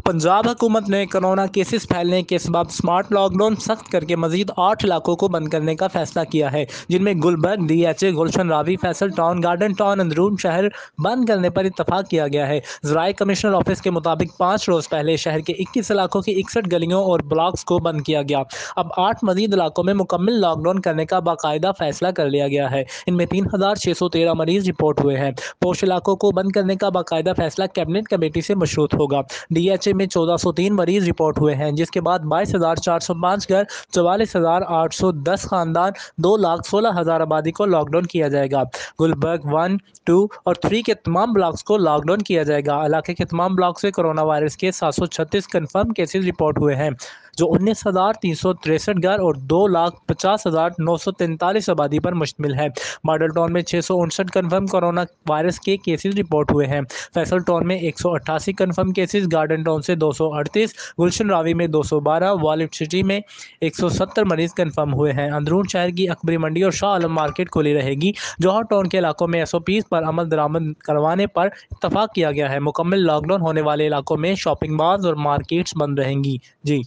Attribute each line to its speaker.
Speaker 1: पंजाब हुकूमत ने corona cases फैलने के सबब स्मार्ट लॉकडाउन सख्त करके मजीद 8 इलाकों को बंद करने का फैसला किया है, जिनमें Gulberg, DHA, Gulshan Ravi, Faisal town, garden town, अंदरून शहर बंद करने पर इतफाक किया गया है। ज़राई कमिश्नर ऑफिस के मुताबिक 5 रोज़ पहले शहर के 21 इलाकों की 61 गलियों और ब्लॉक्स को बंद किया गया। अब 8 मजीद इलाकों में मुकम्मल लॉकडाउन करने का बाकायदा फैसला कर लिया गया है। इनमें 3613 मरीज रिपोर्ट हुए हैं। पोश इलाकों को बंद करने का बाकायदा फैसला कैबिनेट कमेटी से मशरूत होगा। डीएचए में 1403 मरीज रिपोर्ट हुए हैं, जिसके बाद 22,405 घर, 44,810 खानदान, 2,16,000 आबादी को लॉकडाउन किया जाएगा। गुलबर्ग 1, 2 और 3 के तमाम ब्लॉक्स को लॉकडाउन किया जाएगा। इलाके के तमाम ब्लॉक से कोरोना वायरस के 736 कन्फर्म केसेज रिपोर्ट हुए हैं, जो 19,363 घर और 2,50,943 आबादी पर मुश्तमिल है। मॉडल टाउन में 659 कन्फर्म कोरोना वायरस के केसेज रिपोर्ट हुए हैं। फैसल टाउन में 188 कन्फर्म केसेस, गार्डन टाउन से 238, गुलशन रावी में 212, वॉलेट सिटी में 170 मरीज कन्फर्म हुए हैं। अंदरून शहर की अकबरी मंडी और शाह आलम मार्केट खुली रहेगी। जौहर टाउन के इलाकों में SOPs पर अमल दरामद करवाने पर इत्तफाक किया गया है। मुकम्मल लॉकडाउन होने वाले इलाकों में शॉपिंग मॉल्स और मार्केट्स बंद रहेंगी। जी।